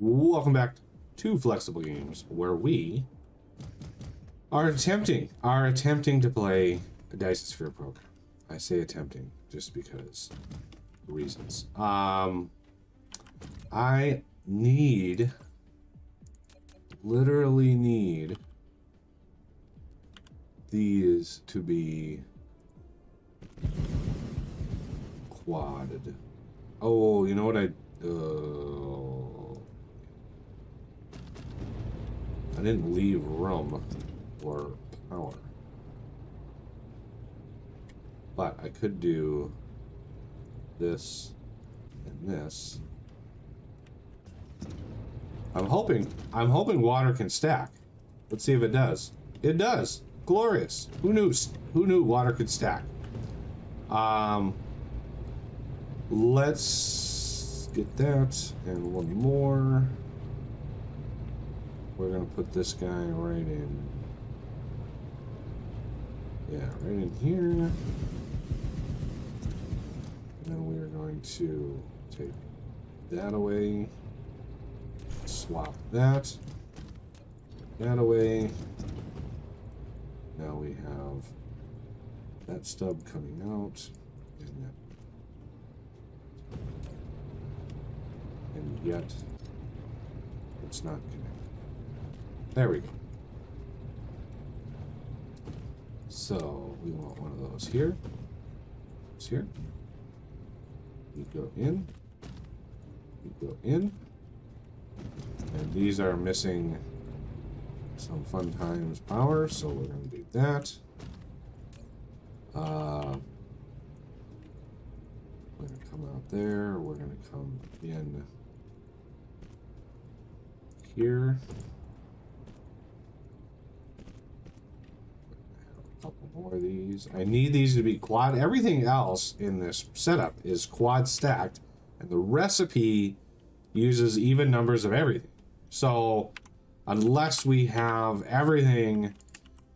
Welcome back to Flexible Games, where we are attempting to play a Dyson Sphere program. I say attempting just because reasons. I literally need these to be quadded. Oh, you know what I didn't leave room for power. But I could do this and this. I'm hoping water can stack. Let's see if it does. It does. Glorious. Who knew water could stack? Let's get that and one more. We're gonna put this guy right in. Yeah, right in here. And then we are going to take that away. Swap that away. Now we have that stub coming out, and yet it's not connected. There we go. So we want one of those here. It's here. You go in. You go in. And these are missing some fun times power, so we're going to do that. We're going to come out there. We're going to come in here. A couple more of these. I need these to be quad. Everything else in this setup is quad stacked, and the recipe uses even numbers of everything. So unless we have everything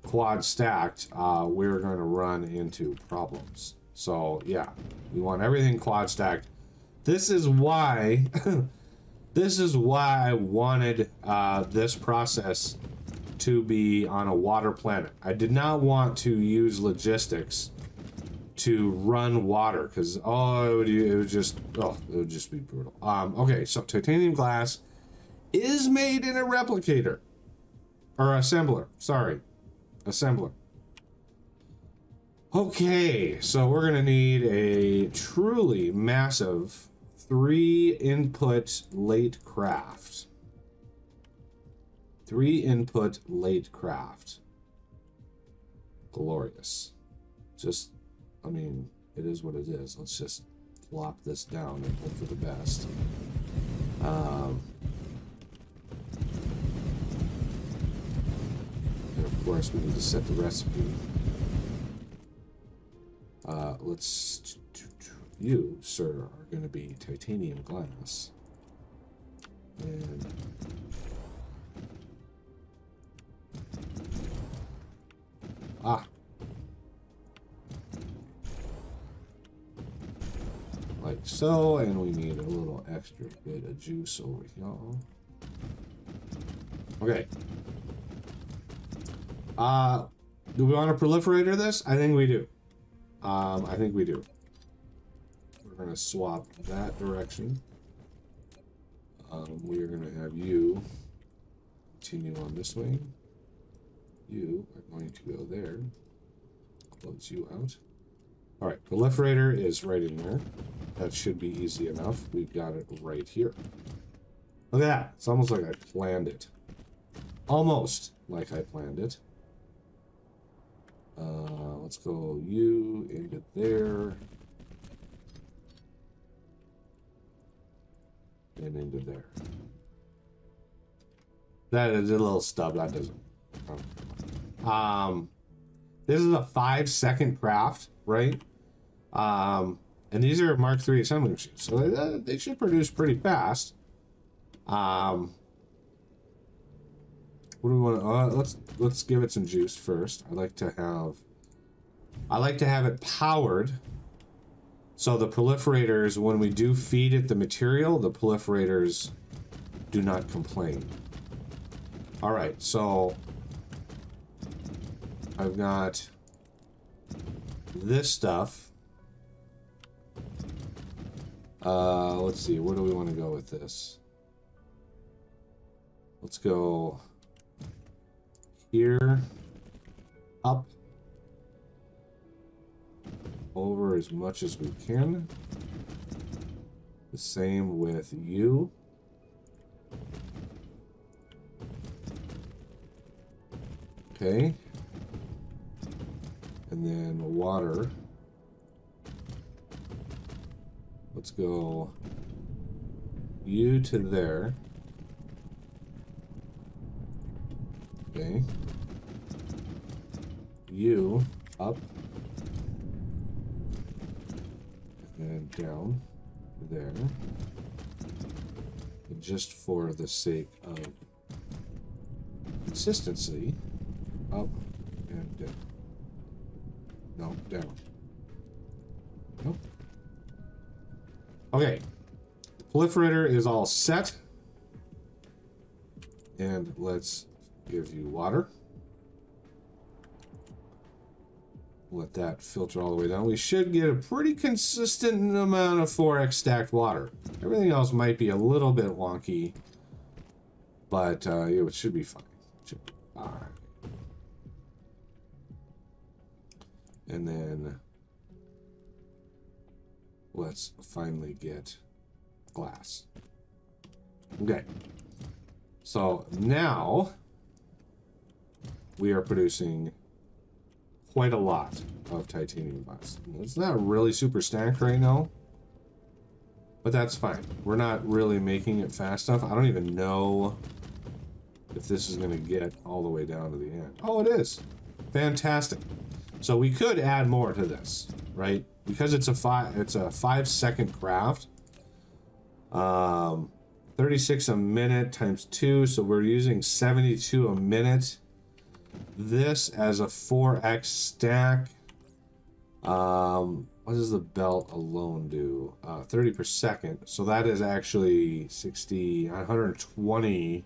quad stacked, we're going to run into problems. So yeah, we want everything quad stacked. This is why I wanted this process to be on a water planet. I did not want to use logistics to run water because it would just be brutal. Okay, so titanium glass is made in a replicator or assembler. Sorry, assembler. Okay, so we're gonna need a truly massive 3-input late craft. 3-input late craft. Glorious. Just, I mean, it is what it is. Let's just plop this down and hope for the best. And of course, we need to set the recipe. You, sir, are going to be titanium glass. And like so, and we need a little extra bit of juice over here. Okay. Do we want to proliferator this? I think we do. I think we do. We're going to swap that direction. We are going to have you continue on this way. You are going to go there. Close you out. All right, proliferator is right in there. That should be easy enough. We've got it right here. Look at that. It's almost like I planned it. Almost like I planned it. Let's go you into there. And into there. That is a little stub. That doesn't. This is a 5-second craft, right? And these are Mark III assembly machines, so they should produce pretty fast. What do we want? Let's give it some juice first. I like to have it powered. So the proliferators, when we do feed it the material, the proliferators do not complain. All right, so I've got this stuff. Let's see, where do we want to go with this? Let's go here, up, over as much as we can. The same with you. Okay. And then water. Let's go you to there. Okay. You up. And down there. And just for the sake of consistency, up and down. No, down. Nope. Okay. The proliferator is all set. And let's give you water. Let that filter all the way down. We should get a pretty consistent amount of 4x stacked water. Everything else might be a little bit wonky, but it should be fine. Should be fine. And then let's finally get glass. Okay. So now we are producing quite a lot of titanium glass. It's not really super stacked right now, but that's fine. We're not really making it fast enough. I don't even know if this is going to get all the way down to the end. Oh, it is. Fantastic. So we could add more to this, right? Because it's a 5-second craft. 36 a minute times 2, so we're using 72 a minute. This as a 4x stack. What does the belt alone do? 30 per second. So that is actually 120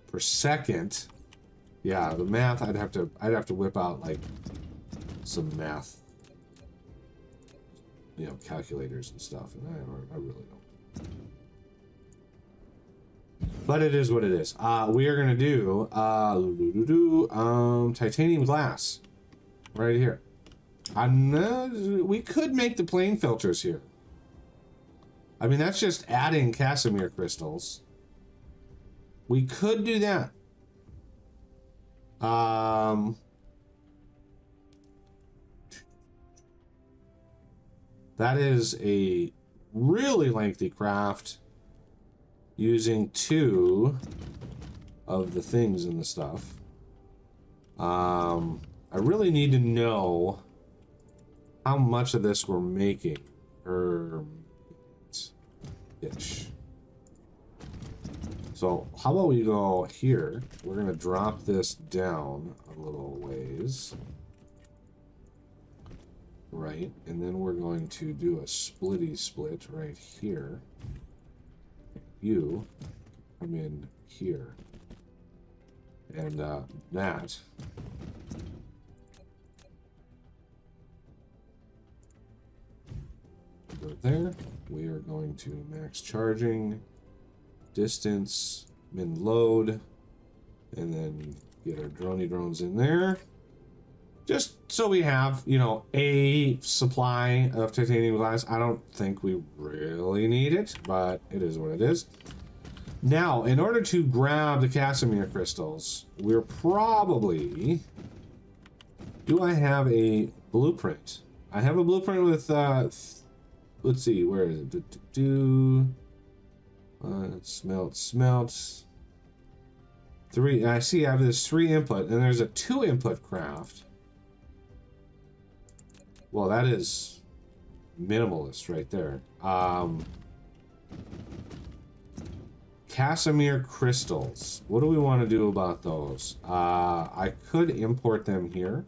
per second. Yeah, the math I'd have to whip out like some math, you know, calculators and stuff, and I really don't. But it is what it is. We are gonna do titanium glass right here. We could make the plane filters here. I mean, that's just adding Casimir crystals. We could do that. That is a really lengthy craft using 2 of the things in the stuff. I really need to know how much of this we're making per ish. So how about we go here? We're gonna drop this down a little ways. Right, and then we're going to do a splitty split right here. You come in here. And that go there. We are going to max charging, distance, min load, and then get our droney drones in there. Just so we have, you know, a supply of titanium glass. I don't think we really need it, but it is what it is. Now, in order to grab the Casimir crystals, we're probably... Do I have a blueprint? I have a blueprint with, let's see, where is it? Smelt. 3, I see I have this 3 input, and there's a 2 input craft. Well, that is minimalist right there. Casimir crystals. What do we want to do about those? I could import them here.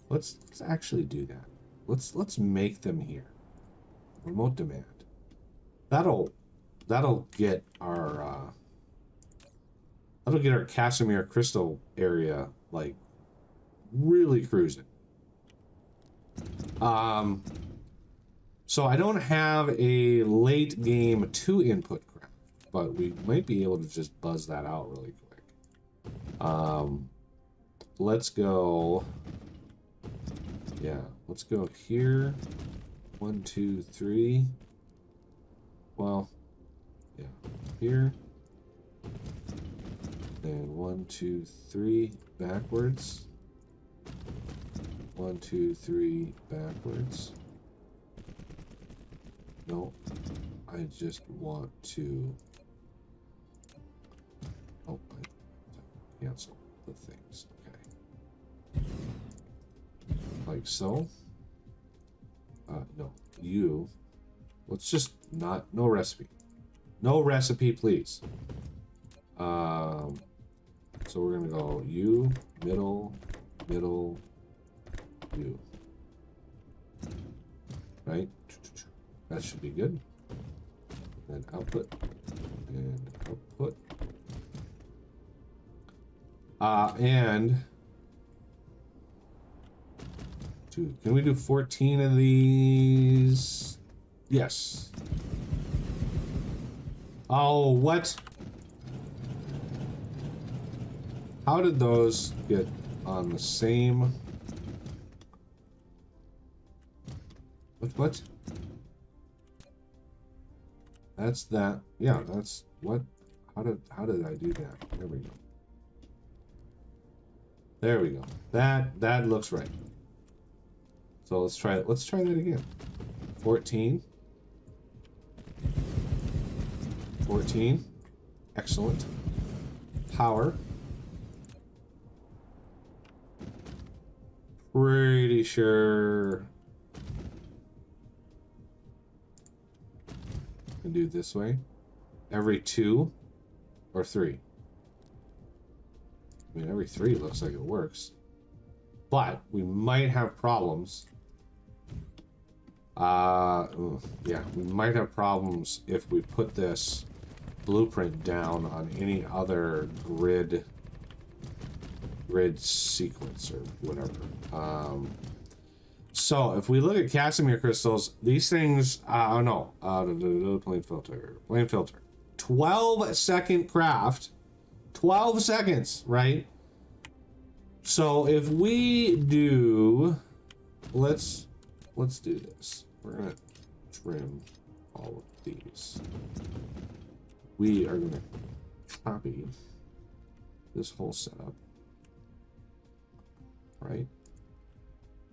Let's actually do that. Let's make them here. Remote demand. That'll get our That'll get our Casimir crystal area like really cruising. So I don't have a late game 2 input craft, but we might be able to just buzz that out really quick. Let's go. Yeah, let's go here. 1, 2, 3. Well, yeah, here. And 1, 2, 3 backwards. 1, 2, 3 backwards. No, I just want to. Oh, I cancel the things. Okay, like so. No, you. Let's just not. No recipe. No recipe, please. So we're gonna go you, middle, middle, you. Right? That should be good. And output. And output. And can we do 14 of these? Yes. Oh, what? How did those get on the same? What? That's that. Yeah, that's what? How did I do that? There we go. There we go. That looks right. So let's try it. Let's try that again. 14. 14. Excellent. Power. Pretty sure I can do it this way. Every 2 or 3. I mean, every 3 looks like it works. But we might have problems. Yeah, we might have problems if we put this blueprint down on any other grid sequence or whatever. So if we look at Casimir crystals, these things, plane filter, 12-second craft, 12 seconds, right? So if we do, let's do this. We're gonna trim all of these. We are gonna copy this whole setup, right?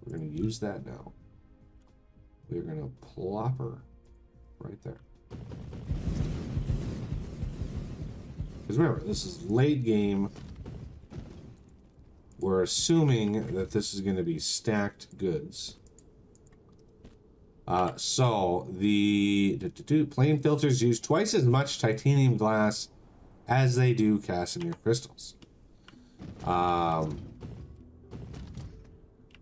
We're gonna use that now. We're gonna plop her right there. Because remember, this is late game. We're assuming that this is going to be stacked goods. So the plane filters use twice as much titanium glass as they do Casimir crystals.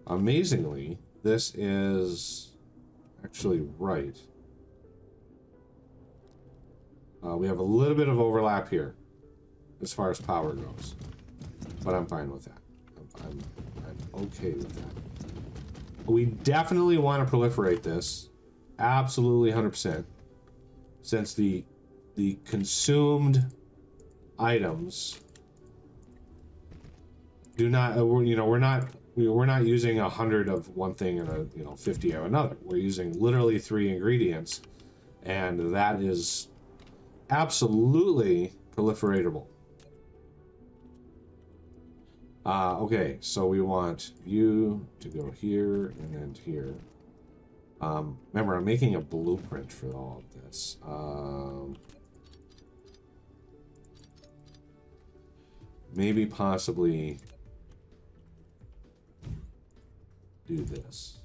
Amazingly, this is actually right. We have a little bit of overlap here as far as power goes, but I'm fine with that. I'm okay with that. We definitely want to proliferate this, absolutely 100%, since the consumed items do not. We're not using 100 of one thing and 50 of another. We're using literally 3 ingredients, and that is absolutely proliferatable. Okay, so we want you to go here and then here. Remember, I'm making a blueprint for all of this. Maybe possibly do this.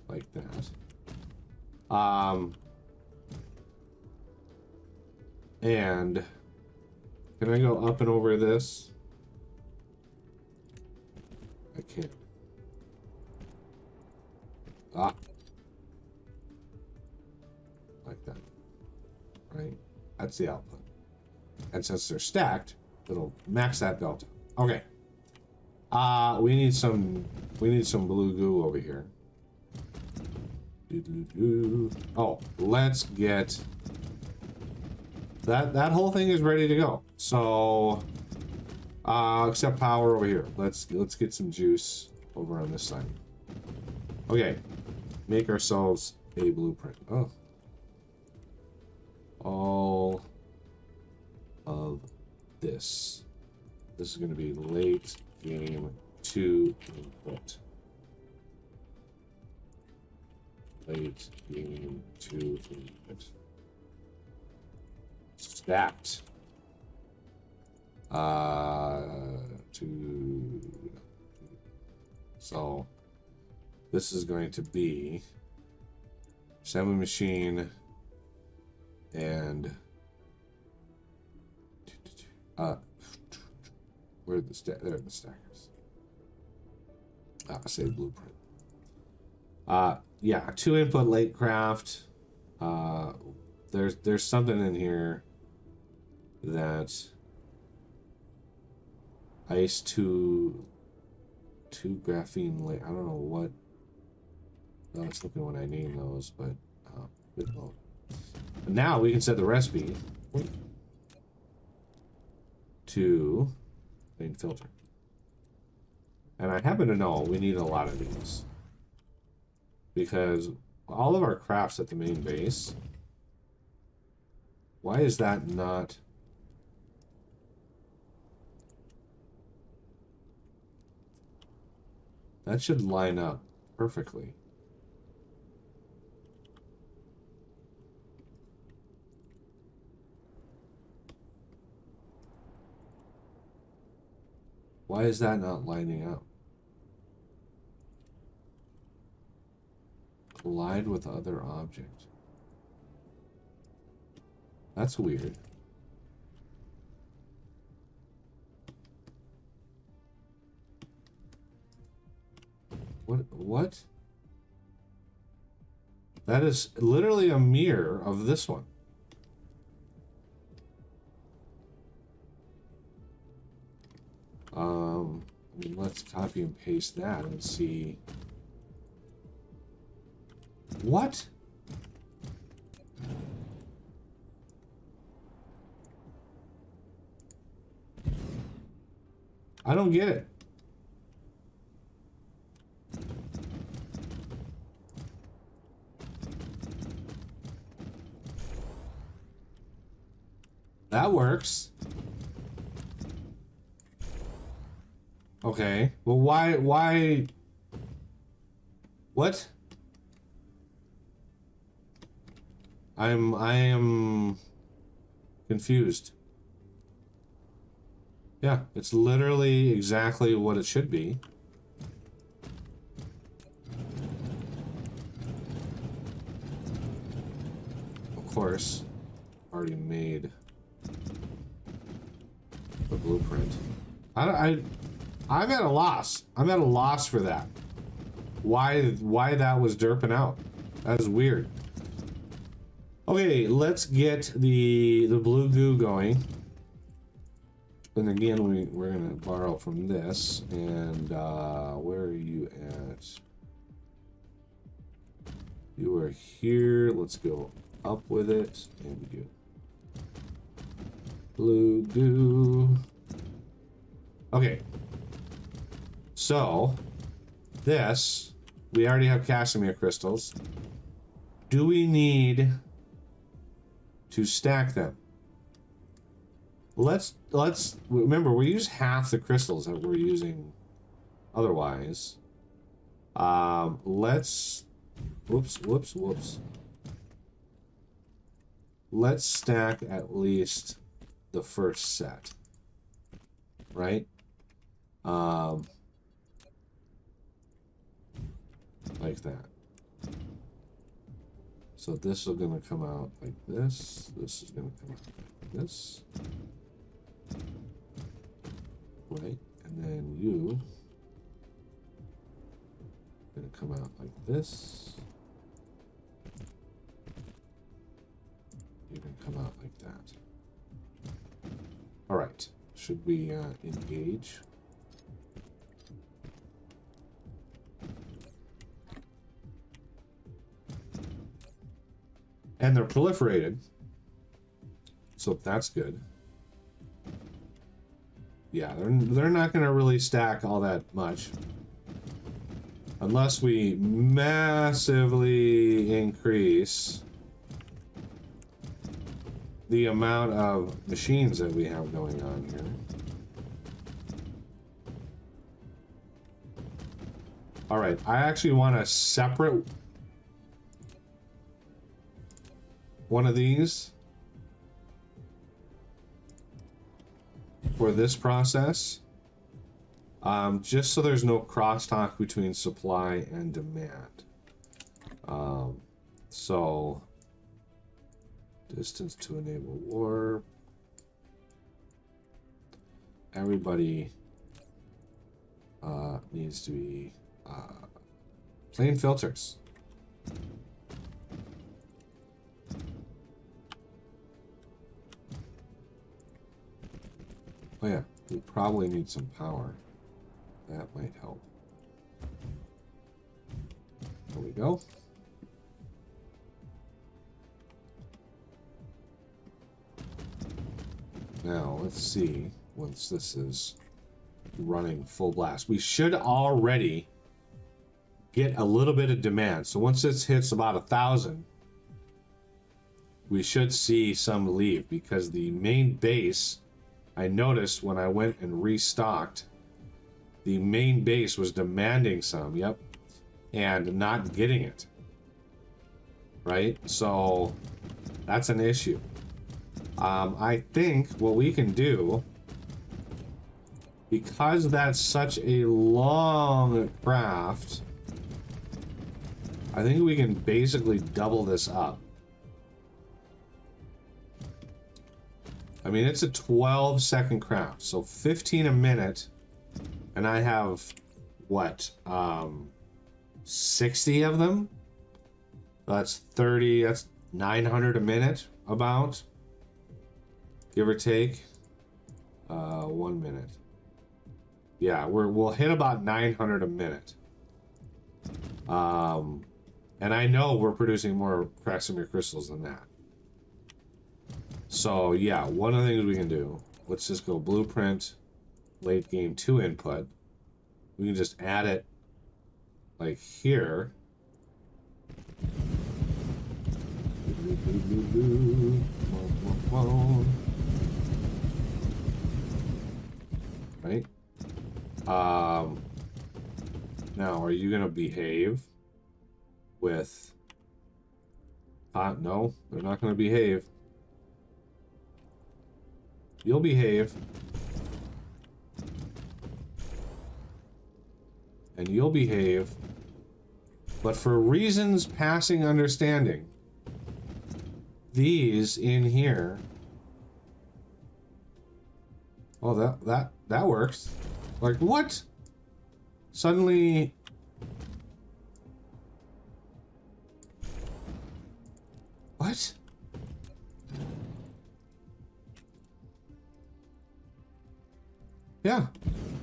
Like that. And can I go up and over this? I can't. Like that. That's the output. And since they're stacked, it'll max that delta. Okay. We need some blue goo over here. Oh, let's get that whole thing is ready to go. So except power over here. Let's get some juice over on this side. Okay. Make ourselves a blueprint. Oh. All of this. This is going to be late game 2 input. Late game 2 input. Stacked. So this is going to be assembly machine and where are the there are the stackers. Say blueprint. Yeah, 2 input late craft. There's something in here that ice to graphene late. I don't know what. I was looking when I named those, but now we can set the recipe to main filter. And I happen to know we need a lot of these because all of our crafts at the main base. Why is that not? That should line up perfectly. Why is that not lining up? Collide with other object. That's weird. What? That is literally a mirror of this one. I mean, let's copy and paste that and see. What? I don't get it. That works. Okay. Well, why? What? I am confused. Yeah, it's literally exactly what it should be. Of course, already made the blueprint. I'm at a loss. I'm at a loss for that. Why that was derping out? That is weird. Okay, let's get the blue goo going. And again, we're gonna borrow from this. And where are you at? You are here. Let's go up with it. And we do blue goo. Okay. So this, we already have Casimir crystals. Do we need to stack them? Let's remember, we use half the crystals that we're using otherwise. Let's whoops. Let's stack at least the first set, right? Like that. So this is gonna come out like this. This is gonna come out like this. Right? And then you gonna come out like this. even come out like that. All right, should we engage? And they're proliferated, so that's good. Yeah, they're not going to really stack all that much. Unless we massively increase the amount of machines that we have going on here. All right, I actually want a separate one of these for this process, just so there's no crosstalk between supply and demand. So distance to enable warp. Everybody needs to be plain filters. Oh yeah, we probably need some power. That might help. There we go. Now, let's see, once this is running full blast, we should already get a little bit of demand. So once this hits about 1,000, we should see some leave, because the main base, I noticed when I went and restocked, the main base was demanding some, yep, and not getting it, right? So that's an issue. I think what we can do, because that's such a long craft, I think we can basically double this up. I mean, it's a 12-second craft, so 15 a minute, and I have, what, 60 of them? That's 30, that's 900 a minute, about. Give or take. 1 minute. Yeah, we'll hit about 900 a minute. And I know we're producing more Kraximir crystals than that. So yeah, one of the things we can do, let's just go blueprint, late game 2 input. We can just add it like here. Right? Now, are you gonna behave with... no, they're not gonna behave. You'll behave. And you'll behave. But for reasons passing understanding, these in here... Oh, that works. Like, what? Suddenly... What? Yeah.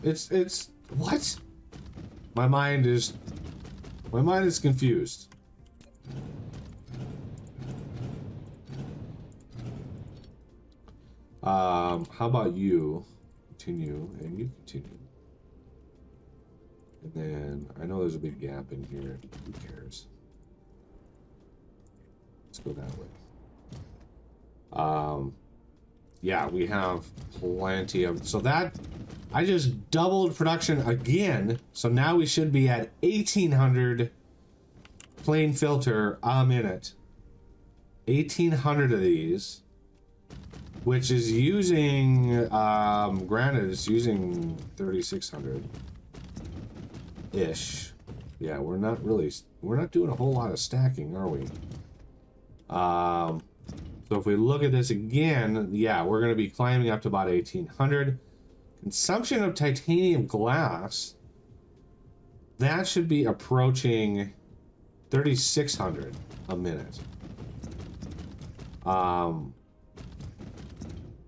It's... What? My mind is confused. How about you continue and you continue? And then I know there's a big gap in here. Who cares? Let's go that way. Yeah, we have plenty of... So that... I just doubled production again. So now we should be at 1,800 plain filter a minute. 1,800 of these. Which is using... granted, it's using 3,600-ish. Yeah, we're not doing a whole lot of stacking, are we? So if we look at this again, yeah, we're going to be climbing up to about 1,800. Consumption of titanium glass, that should be approaching 3,600 a minute.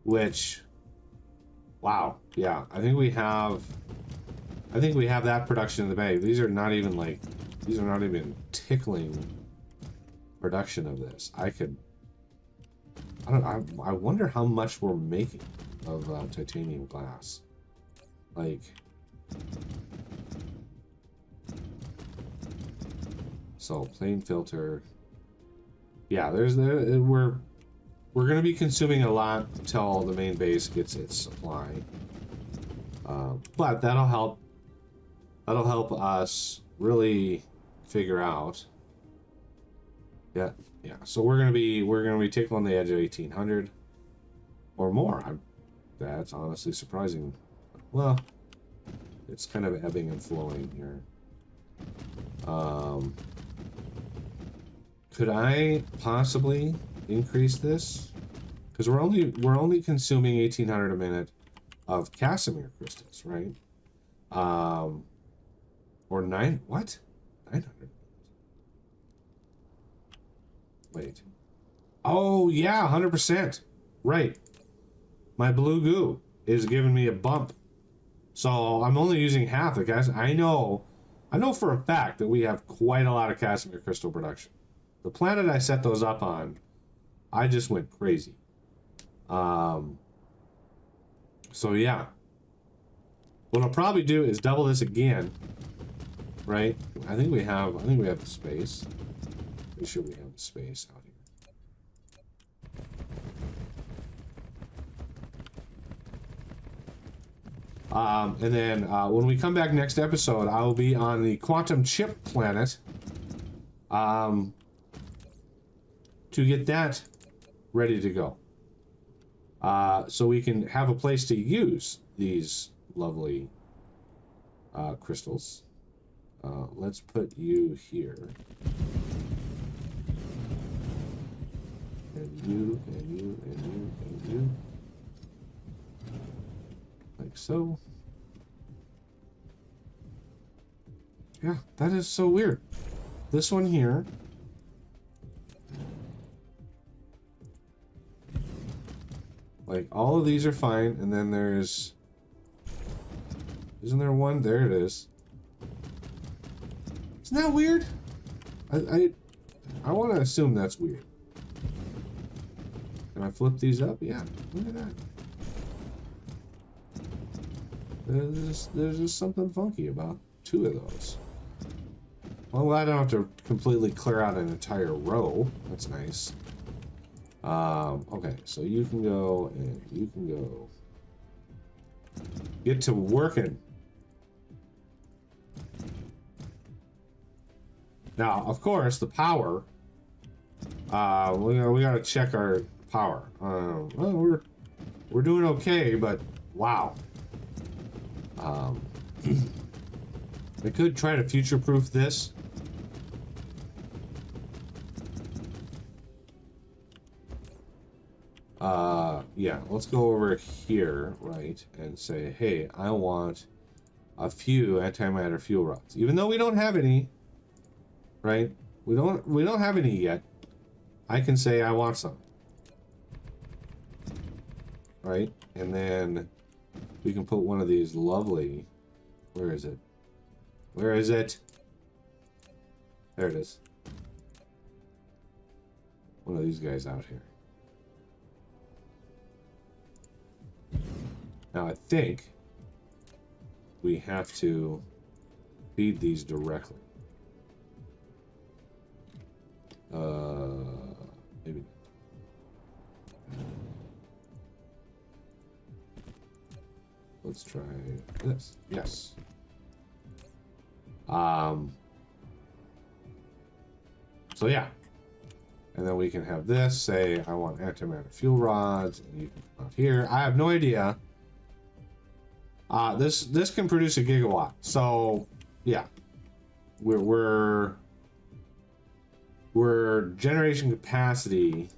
Which, wow, yeah, I think we have that production in the bag. These are not even tickling production of this. I wonder how much we're making of titanium glass. Like, so plain filter. Yeah, we're gonna be consuming a lot until the main base gets its supply. But that'll help us really figure out. Yeah. So we're gonna be tickling the edge of 1800 or more. That's honestly surprising. Well, it's kind of ebbing and flowing here. Could I possibly increase this? Because we're only consuming 1800 a minute of Casimir crystals, right? Or 900. Wait. Oh yeah, 100%. Right. My blue goo is giving me a bump. So I'm only using half the gas. I know for a fact that we have quite a lot of Casimir crystal production. The planet I set those up on, I just went crazy. So yeah. What I'll probably do is double this again. Right? I think we have the space. Pretty sure we have the space out here. And then when we come back next episode, I will be on the quantum chip planet to get that ready to go. So we can have a place to use these lovely crystals. Let's put you here. And you, and you, and you, and you. Like so. Yeah, that is so weird. This one here. Like, all of these are fine, and then there's... Isn't there one? There it is. Isn't that weird? I want to assume that's weird. Can I flip these up? Yeah, look at that. There's just something funky about two of those. Well, I don't have to completely clear out an entire row. That's nice. Okay, so you can go, and you can go. Get to working. Now, of course, the power. We gotta check our power. Well, we're doing okay, but wow. I could try to future-proof this. Yeah, let's go over here, right, and say, hey, I want a few antimatter fuel rods. Even though we don't have any, right? We don't have any yet. I can say I want some. Right? And then we can put one of these lovely... Where is it? Where is it? There it is. One of these guys out here. Now I think we have to feed these directly. Maybe. Let's try this. Yes. So yeah. And then we can have this, say, I want antimatter fuel rods, and you can come out here. I have no idea. This can produce a gigawatt. So yeah. We're generation capacity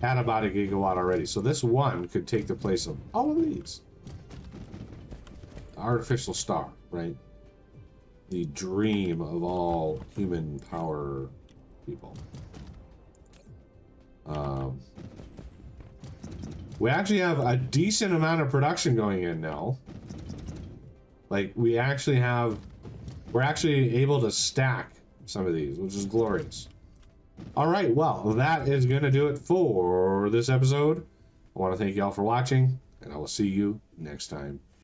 at about a gigawatt already. So this one could take the place of all of these. The artificial star, right? The dream of all human power people. We actually have a decent amount of production going in now. Like, we're actually able to stack some of these, which is glorious. All right, well, that is going to do it for this episode. I want to thank y'all for watching, and I will see you next time.